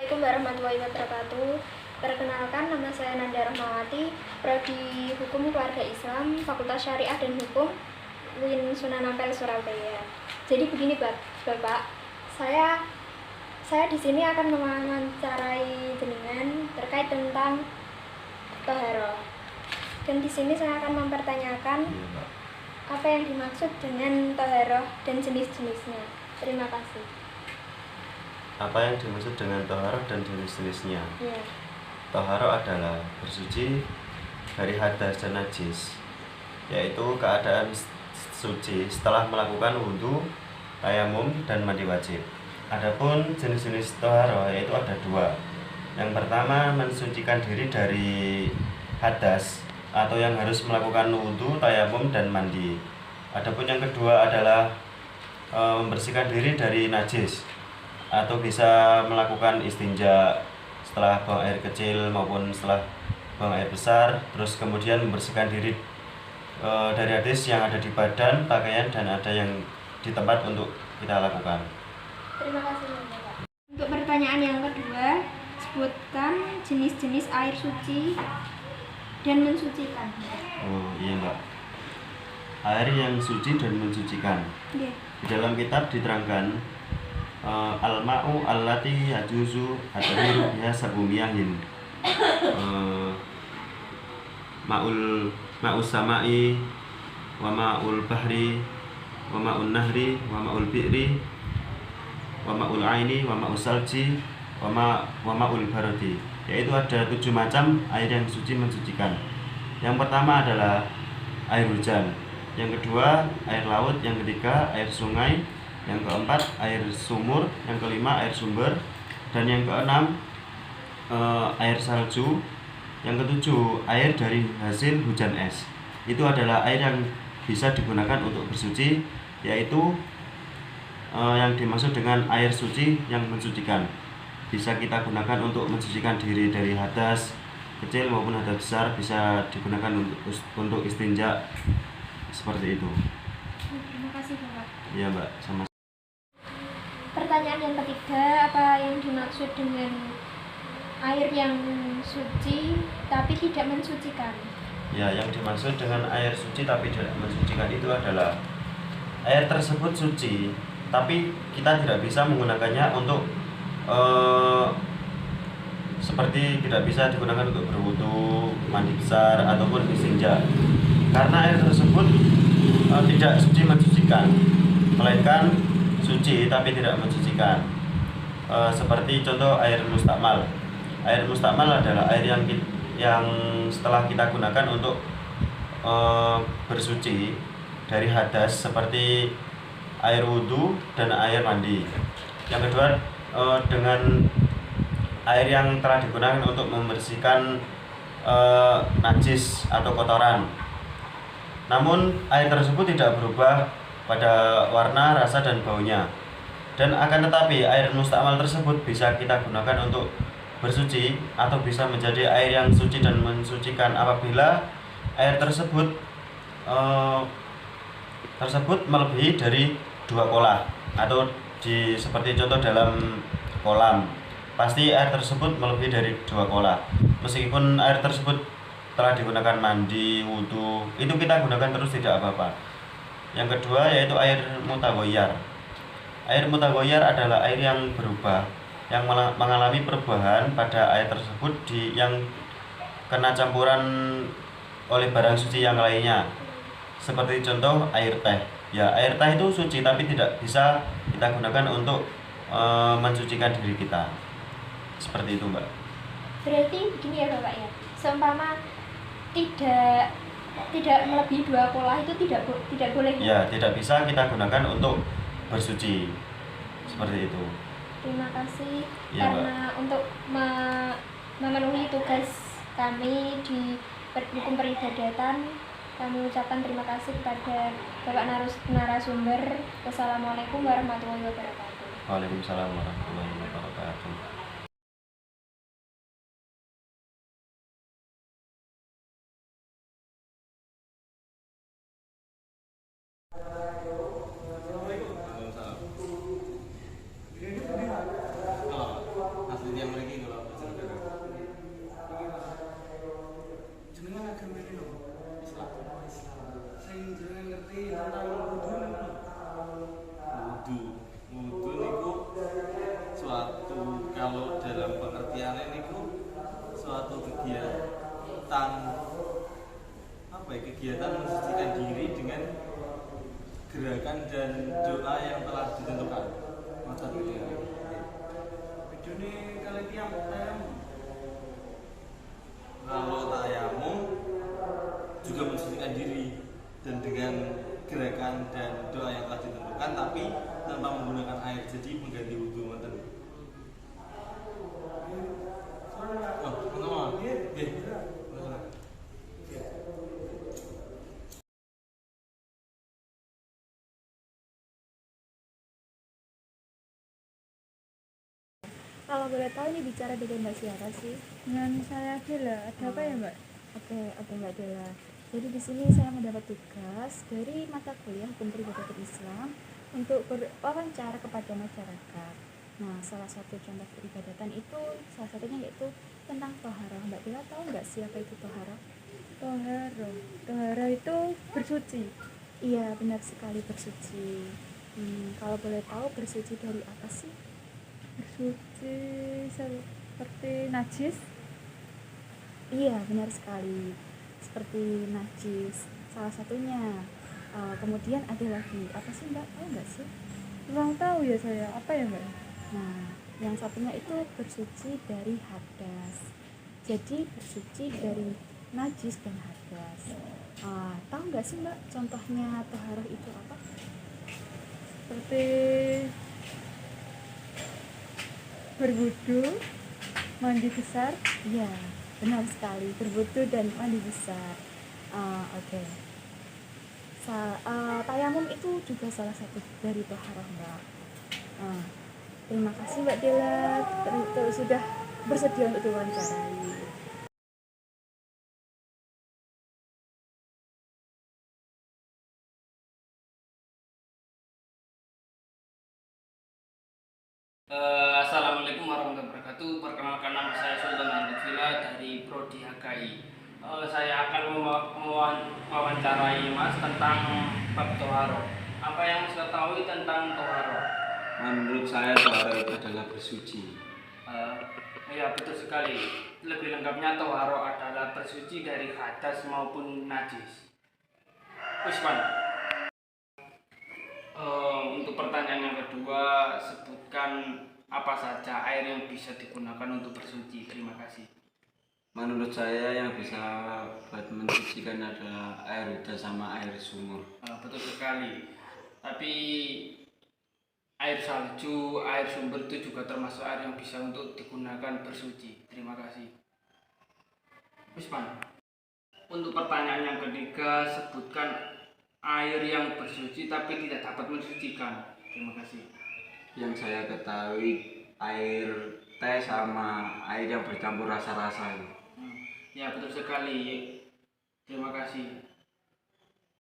Assalamualaikum warahmatullahi wabarakatuh. Perkenalkan, nama saya Nanda Rahmawati, Prodi Hukum Keluarga Islam, Fakultas Syariah dan Hukum, UIN Sunan Ampel, Surabaya. Jadi begini, Bapak, saya di sini akan mewawancarai jenengan terkait tentang toharoh. Dan di sini saya akan mempertanyakan apa yang dimaksud dengan toharoh dan jenis-jenisnya. Terima kasih. Apa yang dimaksud dengan toharoh dan jenis-jenisnya? Ya. Toharoh adalah bersuci dari hadas dan najis, yaitu keadaan suci setelah melakukan wudhu, tayamum, dan mandi wajib. Adapun jenis-jenis toharoh yaitu ada dua. Yang pertama, mensucikan diri dari hadas atau yang harus melakukan wudhu, tayamum, dan mandi. Adapun yang kedua adalah membersihkan diri dari najis atau bisa melakukan istinja setelah buang air kecil maupun setelah buang air besar, terus kemudian membersihkan diri dari hadis yang ada di badan, pakaian, dan ada yang di tempat untuk kita lakukan. Terima kasih, Bapak. Untuk pertanyaan yang kedua, sebutkan jenis-jenis air suci dan mensucikan. Oh iya, Mbak. Air yang suci dan mensucikan. Yeah. Di dalam kitab diterangkan al-ma'u allati yajuzu at-tahiru biha sabumiyahin. Ma'us sama'i wa ma'ul bahri wa ma'un nahri wa ma'ul bi'ri wa ma'ul aini wa ma'us salji wa ma'ul barodi. Yaitu ada 7 macam air yang suci mensucikan. Yang pertama adalah air hujan, yang kedua air laut, yang ketiga air sungai, yang keempat air sumur, yang kelima air sumber, dan yang keenam air salju, yang ketujuh air dari hasil hujan es. Itu adalah air yang bisa digunakan untuk bersuci, yaitu yang dimaksud dengan air suci yang mensucikan. Bisa kita gunakan untuk mensucikan diri dari hadas kecil maupun hadas besar, bisa digunakan untuk istinja, seperti itu. Terima kasih, Bapak. Iya, Mbak, sama. Pertanyaan yang ketiga, apa yang dimaksud dengan air yang suci tapi tidak mensucikan? Ya, yang dimaksud dengan air suci tapi tidak mensucikan itu adalah air tersebut suci, tapi kita tidak bisa menggunakannya untuk seperti tidak bisa digunakan untuk berwudu, mandi besar, ataupun istinja. Karena air tersebut tidak suci mensucikan, melainkan suci tapi tidak mensucikan. Seperti contoh air mustakmal. Air mustakmal adalah air yang setelah kita gunakan untuk bersuci dari hadas, seperti air wudhu dan air mandi. Yang kedua, dengan air yang telah digunakan untuk membersihkan najis atau kotoran. Namun air tersebut tidak berubah pada warna, rasa, dan baunya. Dan akan tetapi air mustakmal tersebut bisa kita gunakan untuk bersuci atau bisa menjadi air yang suci dan mensucikan apabila air tersebut melebihi dari 2 kolah, atau seperti contoh dalam kolam, pasti air tersebut melebihi dari 2 kolah. Meskipun air tersebut telah digunakan mandi, wudhu, itu kita gunakan terus, tidak apa-apa. Yang kedua yaitu air mutaghayyar. Air mutaghayyar adalah air yang berubah, yang mengalami perubahan pada air tersebut yang kena campuran oleh barang suci yang lainnya. Seperti contoh air teh. Ya, air teh itu suci tapi tidak bisa kita gunakan untuk mensucikan diri kita. Seperti itu, Mbak. Berarti begini ya, Bapak ya. Seumpama tidak melebihi 2 kolah itu tidak boleh. Ya, tidak bisa kita gunakan untuk bersuci. Seperti itu. Terima kasih Ya, karena Mbak, untuk memenuhi tugas kami di hukum peribadatan, kami ucapkan terima kasih kepada Bapak narasumber. Wassalamualaikum warahmatullahi wabarakatuh. Waalaikumsalam warahmatullahi wabarakatuh. Asli dia Kalau dalam pengertian ini suatu kegiatan kegiatan mensucikan diri dengan gerakan dan doa yang telah ditentukan. Mata ini. Videonya kalian tiap tayamum. Kalau tayamum juga mensucikan diri dan dengan gerakan dan doa yang telah ditentukan, tapi tanpa menggunakan air, jadi mengganti wudhu mantan. Oh, Kalau boleh tahu ini bicara dengan Mbak siapa sih? Dengan saya Dela. Ada apa ya, Mbak? Oke, Mbak Dela. Jadi di sini saya mendapat tugas dari mata kuliah Hukum Peribadatan Islam untuk berwawancara kepada masyarakat. Nah, salah satu contoh peribadatan itu salah satunya yaitu tentang toharoh. Mbak Dela tahu nggak siapa itu toharoh? Tohara itu bersuci. Iya, benar sekali, bersuci. Kalau boleh tahu bersuci dari apa sih? Bersuci seperti najis. Iya, benar sekali. Seperti najis, salah satunya. Kemudian ada lagi, apa sih Mbak? Tahu nggak sih? Kurang tahu ya saya. Apa ya, Mbak? Nah, yang satunya itu bersuci dari hadas. Jadi bersuci dari najis dan hadas. Tahu nggak sih Mbak contohnya toharoh itu apa? Seperti berwudu, mandi besar. Iya, benar sekali, berwudu dan mandi besar. Oke. Tayamum itu juga salah satu dari toharoh Mbak. Terima kasih Mbak Dela sudah bersedia untuk diwawancarai. Assalamualaikum warahmatullahi wabarakatuh. Perkenalkan, nama saya Sultan Andifila dari Prodi HKI. Saya akan mewawancarai Mas tentang bab toharo. Apa yang Mas ketahui tentang toharo? Menurut saya tohara itu adalah bersuci. Ya, betul sekali. Lebih lengkapnya toharo adalah bersuci dari hadas maupun najis. Usman. Untuk pertanyaan yang kedua, sebutkan apa saja air yang bisa digunakan untuk bersuci. Terima kasih. Menurut saya yang bisa buat mensucikan adalah air hujan sama air sumur. Betul sekali. Tapi air salju, air sumber itu juga termasuk air yang bisa untuk digunakan bersuci. Terima kasih. Usman. Untuk pertanyaan yang ketiga, sebutkan air yang bersuci tapi tidak dapat mensucikan. Terima kasih. Yang saya ketahui air teh sama air yang bercampur rasa-rasa. Ya, betul sekali. Terima kasih.